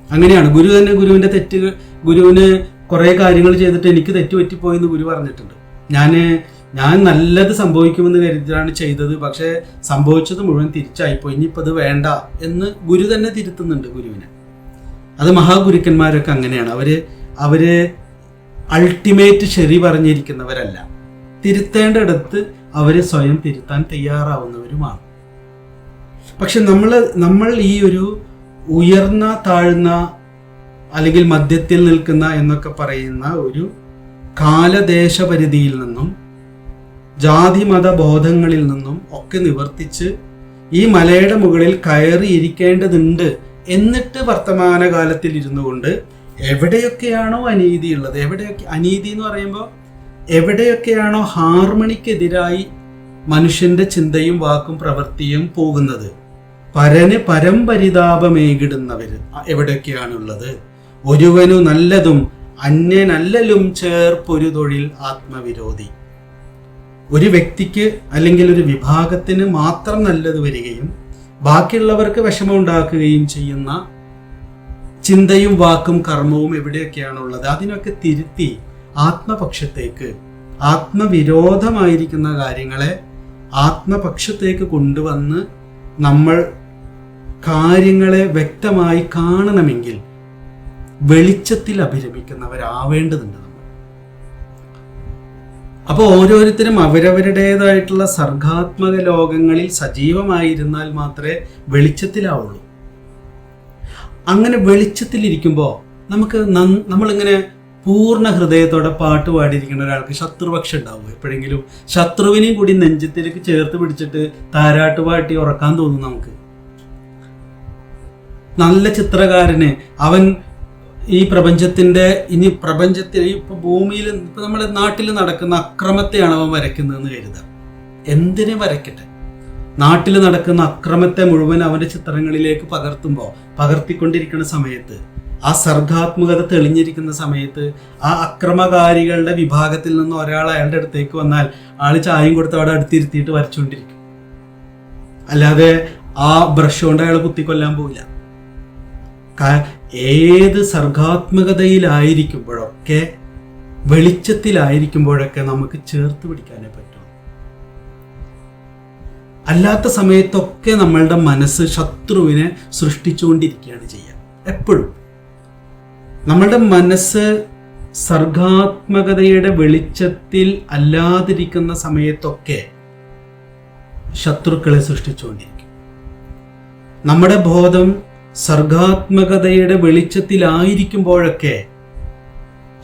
അങ്ങനെയാണ്. ഗുരു തന്നെ ഗുരുവിന് കുറെ കാര്യങ്ങൾ ചെയ്തിട്ട് എനിക്ക് തെറ്റുപറ്റിപ്പോയെന്ന് ഗുരു പറഞ്ഞിട്ടുണ്ട്. ഞാൻ നല്ലത് സംഭവിക്കുമെന്ന് കരുതിയാണ് ചെയ്തത്, പക്ഷെ സംഭവിച്ചത് മുഴുവൻ തിരിച്ചായിപ്പോയി, ഇനിയിപ്പോൾ അത് വേണ്ട എന്ന് ഗുരു തന്നെ തിരുത്തുന്നുണ്ട് ഗുരുവിനെ. അത് മഹാഗുരുക്കന്മാരൊക്കെ അങ്ങനെയാണ്. അവര് അൾട്ടിമേറ്റ് ശരി പറഞ്ഞിരിക്കുന്നവരല്ല. തിരുത്തേണ്ടടുത്ത് അവര് സ്വയം തിരുത്താൻ തയ്യാറാവുന്നവരുമാണ്. പക്ഷെ നമ്മൾ ഈ ഒരു ഉയർന്ന താഴ്ന്ന അല്ലെങ്കിൽ മധ്യത്തിൽ നിൽക്കുന്ന എന്നൊക്കെ പറയുന്ന ഒരു കാലദേശ പരിധിയിൽ നിന്നും ജാതി മത ബോധങ്ങളിൽ നിന്നും ഒക്കെ നിവർത്തിച്ച് ഈ മലയുടെ മുകളിൽ കയറിയിരിക്കേണ്ടതുണ്ട്. എന്നിട്ട് വർത്തമാനകാലത്തിൽ ഇരുന്നു കൊണ്ട് എവിടെയൊക്കെയാണോ അനീതി ഉള്ളത്, അനീതി എന്ന് പറയുമ്പോൾ എവിടെയൊക്കെയാണോ ഹാർമണിക്കെതിരായി മനുഷ്യന്റെ ചിന്തയും വാക്കും പ്രവൃത്തിയും പോകുന്നത്, പരംപരിതാപമേകിടുന്നവര് എവിടെയൊക്കെയാണുള്ളത്, ഒരുവനു നല്ലതും അന്യനല്ലലും ചേർപ്പൊരു തൊഴിൽ ആത്മവിരോധി. ഒരു വ്യക്തിക്ക് അല്ലെങ്കിൽ ഒരു വിഭാഗത്തിന് മാത്രം നല്ലത് വരികയും ബാക്കിയുള്ളവർക്ക് വിഷമം ഉണ്ടാക്കുകയും ചെയ്യുന്ന ചിന്തയും വാക്കും കർമ്മവും എവിടെയൊക്കെയാണുള്ളത് അതിനൊക്കെ തിരുത്തി ആത്മപക്ഷത്തേക്ക്, ആത്മവിരോധമായിരിക്കുന്ന കാര്യങ്ങളെ ആത്മപക്ഷത്തേക്ക് കൊണ്ടുവന്ന് നമ്മൾ കാര്യങ്ങളെ വ്യക്തമായി കാണണമെങ്കിൽ വെളിച്ചത്തിൽ അഭിരമിക്കുന്നവരാവേണ്ടതുണ്ട് നമ്മൾ. അപ്പോൾ ഓരോരുത്തരും അവരവരുടേതായിട്ടുള്ള സർഗാത്മക ലോകങ്ങളിൽ സജീവമായിരുന്നാൽ മാത്രമേ വെളിച്ചത്തിലാവുള്ളൂ. അങ്ങനെ വെളിച്ചത്തിലിരിക്കുമ്പോൾ നമ്മളിങ്ങനെ പൂർണ്ണ ഹൃദയത്തോടെ പാട്ട് പാടിയിരിക്കുന്ന ഒരാൾക്ക് ശത്രുപക്ഷം ഉണ്ടാവും. എപ്പോഴെങ്കിലും ശത്രുവിനെയും കൂടി നെഞ്ചത്തിലേക്ക് ചേർത്ത് പിടിച്ചിട്ട് താരാട്ട് പാട്ടി ഉറക്കാൻ തോന്നും നമുക്ക്. നല്ല ചിത്രകാരന് അവൻ ഈ പ്രപഞ്ചത്തിൽ ഇപ്പൊ ഭൂമിയിൽ ഇപ്പൊ നമ്മുടെ നാട്ടിൽ നടക്കുന്ന അക്രമത്തെയാണ് അവൻ വരയ്ക്കുന്നതെന്ന് കരുതാം. എന്തിനെ വരയ്ക്കട്ടെ, നാട്ടിൽ നടക്കുന്ന അക്രമത്തെ മുഴുവൻ അവന്റെ ചിത്രങ്ങളിലേക്ക് പകർത്തിക്കൊണ്ടിരിക്കുന്ന സമയത്ത്, ആ സർഗാത്മകത തെളിഞ്ഞിരിക്കുന്ന സമയത്ത്, ആ അക്രമകാരികളുടെ വിഭാഗത്തിൽ നിന്ന് ഒരാൾ അയാളുടെ അടുത്തേക്ക് വന്നാൽ ആള് ചായയും കൊടുത്ത് അവിടെ അടുത്തിരുത്തിയിട്ട് വരച്ചുകൊണ്ടിരിക്കും. അല്ലാതെ ആ ബ്രഷ് കൊണ്ട് അയാൾ കുത്തിക്കൊല്ലാൻ പോവില്ല. ഏത് സർഗാത്മകതയിലായിരിക്കുമ്പോഴൊക്കെ, വെളിച്ചത്തിലായിരിക്കുമ്പോഴൊക്കെ നമുക്ക് ചേർത്ത് പിടിക്കാനേ പറ്റും. അല്ലാത്ത സമയത്തൊക്കെ നമ്മളുടെ മനസ്സ് ശത്രുവിനെ സൃഷ്ടിച്ചുകൊണ്ടിരിക്കുകയാണ് ചെയ്യുക. എപ്പോഴും നമ്മളുടെ മനസ്സ് സർഗാത്മകതയുടെ വെളിച്ചത്തിൽ അല്ലാതിരിക്കുന്ന സമയത്തൊക്കെ ശത്രുക്കളെ സൃഷ്ടിച്ചുകൊണ്ടിരിക്കും. നമ്മുടെ ബോധം സർഗാത്മകതയുടെ വെളിച്ചത്തിലായിരിക്കുമ്പോഴൊക്കെ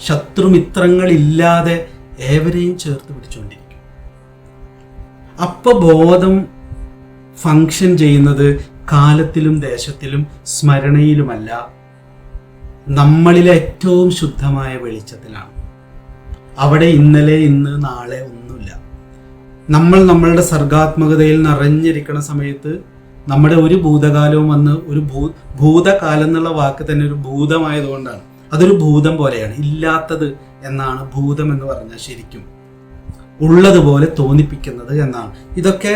ശത്രുമിത്രങ്ങളില്ലാതെ ഏവരെയും ചേർത്ത് പിടിച്ചുകൊണ്ടിരിക്കും. അപ്പൊ ബോധം ഫങ്ഷൻ ചെയ്യുന്നത് കാലത്തിലും ദേശത്തിലും സ്മരണയിലുമല്ല, നമ്മളിലെ ഏറ്റവും ശുദ്ധമായ വെളിച്ചത്തിലാണ്. അവിടെ ഇന്നലെ, ഇന്ന്, നാളെ ഒന്നുമില്ല. നമ്മളുടെ സർഗാത്മകതയിൽ നിറഞ്ഞിരിക്കുന്ന സമയത്ത് നമ്മുടെ ഒരു ഭൂതകാലവും വന്ന് ഭൂതകാലം എന്നുള്ള വാക്ക് തന്നെ ഒരു ഭൂതമായതുകൊണ്ടാണ്. അതൊരു ഭൂതം പോലെയാണ്. ഇല്ലാത്തത് എന്നാണ് ഭൂതം എന്ന് പറഞ്ഞാൽ ശരിക്കും ഉള്ളതുപോലെ തോന്നിപ്പിക്കുന്നത് എന്നാണ്. ഇതൊക്കെ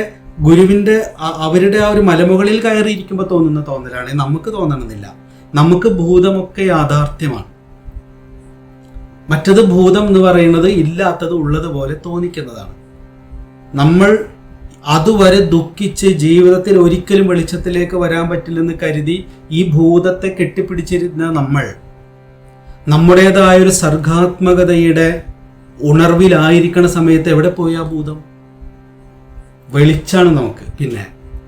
ഗുരുവിന്റെ അവരുടെ ആ ഒരു മലമുകളിൽ കയറിയിരിക്കുമ്പോൾ തോന്നുന്ന തോന്നലാണ്. നമുക്ക് തോന്നണമെന്നില്ല. നമുക്ക് ഭൂതമൊക്കെ യാഥാർത്ഥ്യമാണ്. മറ്റത് ഭൂതം എന്ന് പറയുന്നത് ഇല്ലാത്തത് ഉള്ളതുപോലെ തോന്നിക്കുന്നതാണ്. നമ്മൾ അതുവരെ ദുഃഖിച്ച് ജീവിതത്തിൽ ഒരിക്കലും വെളിച്ചത്തിലേക്ക് വരാൻ പറ്റില്ലെന്ന് കരുതി ഈ ഭൂതത്തെ കെട്ടിപ്പിടിച്ചിരുന്ന നമ്മൾ നമ്മുടേതായ ഒരു സർഗാത്മകതയുടെ ഉണർവിലായിരിക്കണ സമയത്ത് എവിടെ പോയി ആ ഭൂതം? വെളിച്ചാണ് നമുക്ക്.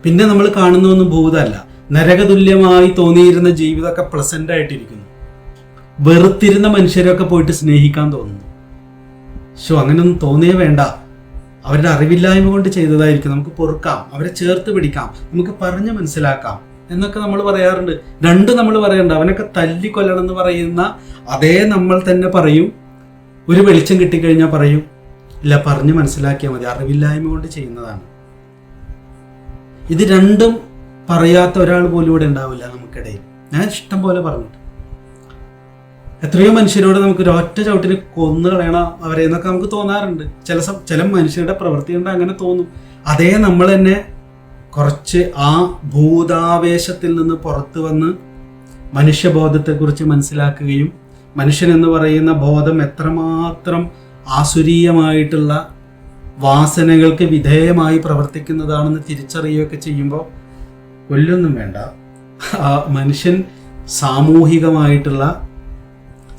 പിന്നെ നമ്മൾ കാണുന്നൊന്നും ഭൂതമല്ല. നരകതുല്യമായി തോന്നിയിരുന്ന ജീവിതമൊക്കെ പ്ലസന്റ് ആയിട്ടിരിക്കുന്നു. വെറുത്തിരുന്ന മനുഷ്യരൊക്കെ പോയിട്ട് സ്നേഹിക്കാൻ തോന്നുന്നു. അങ്ങനെയൊന്നും തോന്നിയേ വേണ്ട. അവരുടെ അറിവില്ലായ്മ കൊണ്ട് ചെയ്തതായിരിക്കും. നമുക്ക് പൊറുക്കാം, അവരെ ചേർത്ത് പിടിക്കാം, നമുക്ക് പറഞ്ഞ് മനസ്സിലാക്കാം എന്നൊക്കെ നമ്മൾ പറയാറുണ്ട്. രണ്ടും നമ്മൾ പറയാറുണ്ട്. അവനൊക്കെ തല്ലിക്കൊല്ലണം എന്ന് പറയുന്ന അതേ നമ്മൾ തന്നെ പറയും. ഒരു വെളിച്ചം കിട്ടിക്കഴിഞ്ഞാൽ പറയും, ഇല്ല, പറഞ്ഞ് മനസ്സിലാക്കിയാൽ മതി, അറിവില്ലായ്മ കൊണ്ട് ചെയ്യുന്നതാണ്. ഇത് രണ്ടും പറയാത്ത ഒരാൾ പോലും ഇവിടെ ഉണ്ടാവില്ല നമുക്കിടയിൽ. ഞാൻ ഇഷ്ടം പോലെ പറഞ്ഞിട്ട് എത്രയോ മനുഷ്യരോട് നമുക്ക് ഒരൊറ്റ ചവിട്ടിന് കൊന്നു കളയണം അവരെ എന്നൊക്കെ നമുക്ക് തോന്നാറുണ്ട്. ചില മനുഷ്യരുടെ പ്രവൃത്തി കൊണ്ട് അങ്ങനെ തോന്നും. അതേ നമ്മൾ തന്നെ കുറച്ച് ആ ഭൂതാവേശത്തിൽ നിന്ന് പുറത്തു വന്ന് മനുഷ്യബോധത്തെക്കുറിച്ച് മനസ്സിലാക്കുകയും മനുഷ്യൻ എന്ന് പറയുന്ന ബോധം എത്രമാത്രം ആസുരീയമായിട്ടുള്ള വാസനകൾക്ക് വിധേയമായി പ്രവർത്തിക്കുന്നതാണെന്ന് തിരിച്ചറിയുകയൊക്കെ ചെയ്യുമ്പോൾ കൊല്ലൊന്നും വേണ്ട, ആ മനുഷ്യൻ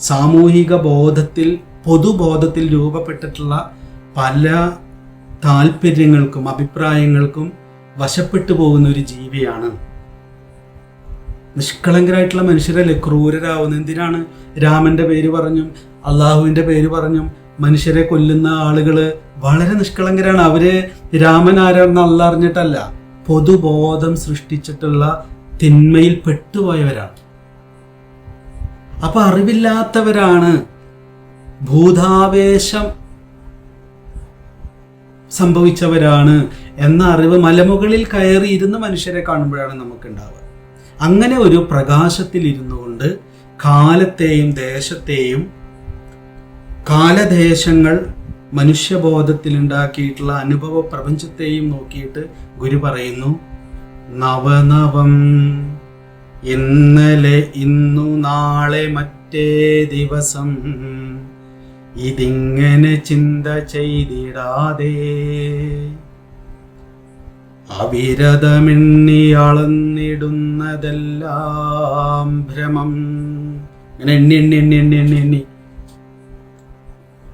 സാമൂഹിക ബോധത്തിൽ, പൊതുബോധത്തിൽ രൂപപ്പെട്ടിട്ടുള്ള പല താല്പര്യങ്ങൾക്കും അഭിപ്രായങ്ങൾക്കും വശപ്പെട്ടു പോകുന്ന ഒരു ജീവിയാണ്. നിഷ്കളങ്കരായിട്ടുള്ള മനുഷ്യരല്ലേ ക്രൂരരാവുന്നത്? എന്തിനാണ് രാമന്റെ പേര് പറഞ്ഞും അള്ളാഹുവിന്റെ പേര് പറഞ്ഞും മനുഷ്യരെ കൊല്ലുന്ന ആളുകള് വളരെ നിഷ്കളങ്കരാണ്. അവര് രാമൻ ആരാണെന്ന് അള്ളാഹ് അറിഞ്ഞിട്ടല്ല, പൊതുബോധം സൃഷ്ടിച്ചിട്ടുള്ള തിന്മയിൽ പെട്ടുപോയവരാണ്. അപ്പൊ അറിവില്ലാത്തവരാണ്, ഭൂതാവേശം സംഭവിച്ചവരാണ് എന്ന അറിവ് മലമുകളിൽ കയറി ഇരുന്ന് മനുഷ്യരെ കാണുമ്പോഴാണ് നമുക്കുണ്ടാവുക. അങ്ങനെ ഒരു പ്രകാശത്തിൽ ഇരുന്നു കൊണ്ട് കാലത്തെയും ദേശത്തെയും കാലദേശങ്ങൾ മനുഷ്യബോധത്തിൽ ഉണ്ടാക്കിയിട്ടുള്ള അനുഭവ പ്രപഞ്ചത്തെയും നോക്കിയിട്ട് ഗുരു പറയുന്നു, നവനവം ഇന്നലെ ഇന്നു നാളെ മറ്റേ ദിവസം ഇതിങ്ങനെ ചിന്ത ചെയ്തിടാതെ അവിരതമെണ്ണി അളന്നിടുന്നതെല്ലാം ഭ്രമം. അങ്ങനെ എണ്ണി എണ്ണി എണ്ണി എണ്ണി എണ്ണി എണ്ണി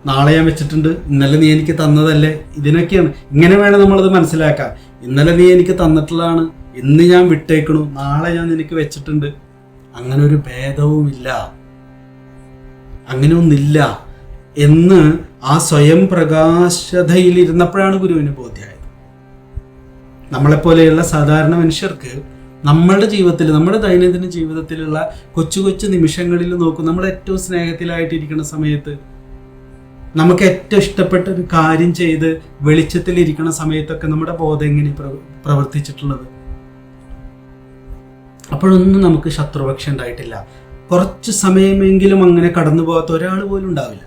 നാളെ ഞാൻ വെച്ചിട്ടുണ്ട്, ഇന്നലെ നീ എനിക്ക് തന്നതല്ലേ, ഇതിനൊക്കെയാണ്. ഇങ്ങനെ വേണം നമ്മളത് മനസ്സിലാക്കാൻ. ഇന്നലെ നീ എനിക്ക് തന്നിട്ടുള്ളതാണ്, ഇന്ന് ഞാൻ വിട്ടേക്കണു, നാളെ ഞാൻ നിനക്ക് വെച്ചിട്ടുണ്ട്. അങ്ങനെ ഒരു ഭേദവുമില്ല, അങ്ങനെ ഒന്നില്ല എന്ന് ആ സ്വയം പ്രകാശതയിൽ ഇരുന്നപ്പോഴാണ് ഗുരുവിന് ബോധ്യമായത്. നമ്മളെപ്പോലെയുള്ള സാധാരണ മനുഷ്യർക്ക് നമ്മളുടെ ജീവിതത്തിൽ, നമ്മുടെ ദൈനംദിന ജീവിതത്തിലുള്ള കൊച്ചു കൊച്ചു നിമിഷങ്ങളിൽ നോക്കും. നമ്മൾ ഏറ്റവും സ്നേഹത്തിലായിട്ടിരിക്കുന്ന സമയത്ത്, നമുക്ക് ഏറ്റവും ഇഷ്ടപ്പെട്ട ഒരു കാര്യം ചെയ്ത് വെളിച്ചത്തിൽ ഇരിക്കുന്ന സമയത്തൊക്കെ നമ്മുടെ ബോധം എങ്ങനെ പ്രവർത്തിച്ചിട്ടുള്ളത്? അപ്പോഴൊന്നും നമുക്ക് ശത്രുപക്ഷ ഉണ്ടായിട്ടില്ല. കുറച്ച് സമയമെങ്കിലും അങ്ങനെ കടന്നു പോകാത്ത ഒരാൾ പോലും ഉണ്ടാവില്ല.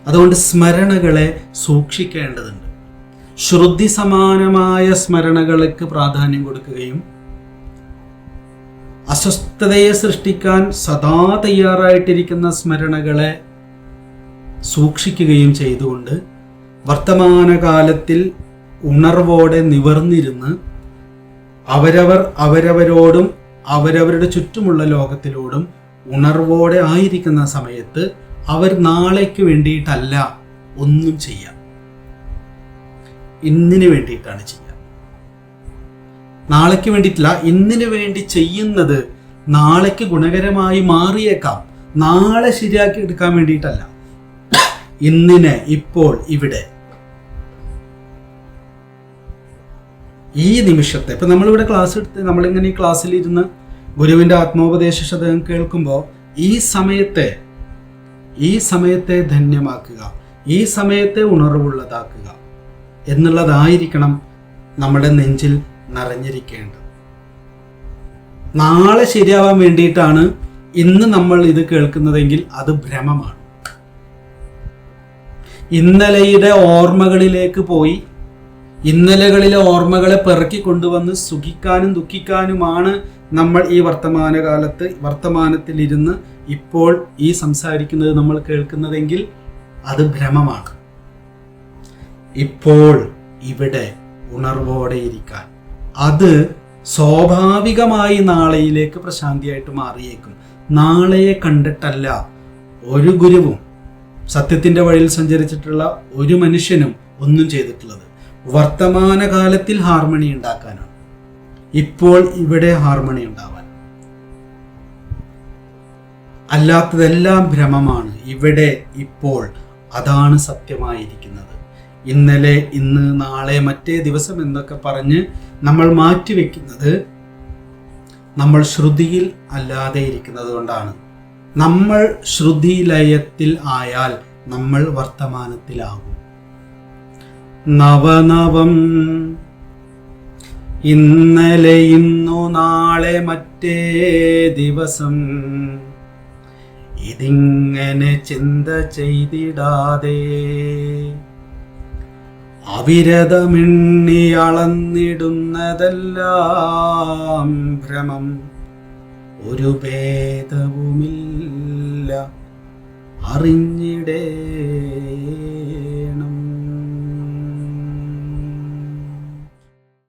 അതുകൊണ്ട് സ്മരണകളെ സൂക്ഷിക്കേണ്ടതുണ്ട്. ശ്രുതി സമാനമായ സ്മരണകൾക്ക് പ്രാധാന്യം കൊടുക്കുകയും അസ്വസ്ഥതയെ സൃഷ്ടിക്കാൻ സദാ തയ്യാറായിട്ടിരിക്കുന്ന സ്മരണകളെ സൂക്ഷിക്കുകയും ചെയ്തുകൊണ്ട് വർത്തമാനകാലത്തിൽ ഉണർവോടെ നിവർന്നിരുന്ന് അവരവരോടും അവരവരുടെ ചുറ്റുമുള്ള ലോകത്തിലോടും ഉണർവോടെ ആയിരിക്കുന്ന സമയത്ത് അവർ നാളേക്ക് വേണ്ടിയിട്ടല്ല ഒന്നും ചെയ്യാം, ഇന്നിന് വേണ്ടിയിട്ടാണ് ചെയ്യുക. നാളേക്ക് വേണ്ടിയിട്ടില്ല, ഇന്നിന് വേണ്ടി ചെയ്യുന്നത് നാളേക്ക് ഗുണകരമായി മാറിയേക്കാം. നാളെ ശരിയാക്കി എടുക്കാൻ വേണ്ടിയിട്ടല്ല, ഇന്നിനെ, ഇപ്പോൾ, ഇവിടെ, ഈ നിമിഷത്തെ. ഇപ്പൊ നമ്മളിവിടെ ക്ലാസ് എടുത്ത് നമ്മളിങ്ങനെ ഈ ക്ലാസ്സിലിരുന്ന് ഗുരുവിന്റെ ആത്മോപദേശ ശതകം കേൾക്കുമ്പോൾ ഈ സമയത്തെ ധന്യമാക്കുക, ഈ സമയത്തെ ഉണർവുള്ളതാക്കുക എന്നുള്ളതായിരിക്കണം നമ്മുടെ നെഞ്ചിൽ നിറഞ്ഞിരിക്കേണ്ടത്. നാളെ ശരിയാവാൻ വേണ്ടിയിട്ടാണ് ഇന്ന് നമ്മൾ ഇത് കേൾക്കുന്നതെങ്കിൽ അത് ഭ്രമമാണ്. ഇന്നലെയുടെ ഓർമ്മകളിലേക്ക് പോയി ഇന്നലകളിലെ ഓർമ്മകളെ പെറുക്കി കൊണ്ടുവന്ന് സുഖിക്കാനും ദുഃഖിക്കാനുമാണ് നമ്മൾ ഈ വർത്തമാനത്തിലിരുന്ന് ഇപ്പോൾ ഈ സംസാരിക്കുന്നത് നമ്മൾ കേൾക്കുന്നതെങ്കിൽ അത് ഭ്രമമാണ്. ഇപ്പോൾ ഇവിടെ ഉണർവോടെ ഇരിക്കാൻ, അത് സ്വാഭാവികമായി നാളെയിലേക്ക് പ്രശാന്തിയായിട്ട് മാറിയേക്കും. നാളെയെ കണ്ടിട്ടല്ല ഒരു ഗുരുവും സത്യത്തിന്റെ വഴിയിൽ സഞ്ചരിച്ചിട്ടുള്ള ഒരു മനുഷ്യനും ഒന്നും ചെയ്തിട്ടുള്ളത്. വർത്തമാനകാലത്തിൽ ഹാർമണി ഉണ്ടാക്കാനാണ്, ഇപ്പോൾ ഇവിടെ ഹാർമണി ഉണ്ടാവാൻ. അല്ലാത്തതെല്ലാം ഭ്രമമാണ്. ഇവിടെ ഇപ്പോൾ അതാണ് സത്യമായിരിക്കുന്നത്. ഇന്നലെ, ഇന്ന്, നാളെ, മറ്റേ ദിവസം എന്നൊക്കെ പറഞ്ഞ് നമ്മൾ മാറ്റിവെക്കുന്നത് നമ്മൾ ശ്രുതിയിൽ അല്ലാതെ ഇരിക്കുന്നത് കൊണ്ടാണ്. നമ്മൾ ശ്രുതി ലയത്തിൽ ആയാൽ നമ്മൾ വർത്തമാനത്തിലാകും. നവനവം ഇന്നലെ ഇന്നു നാളെ മറ്റേ ദിവസം ഇതിങ്ങനെ ചിന്ത ചെയ്തിടാതെ അവിരതമെണ്ണി അളന്നിടുന്നതെല്ലാം ഭ്രമം, ഒരു ഭേദവുമില്ല അറിഞ്ഞിടേണം.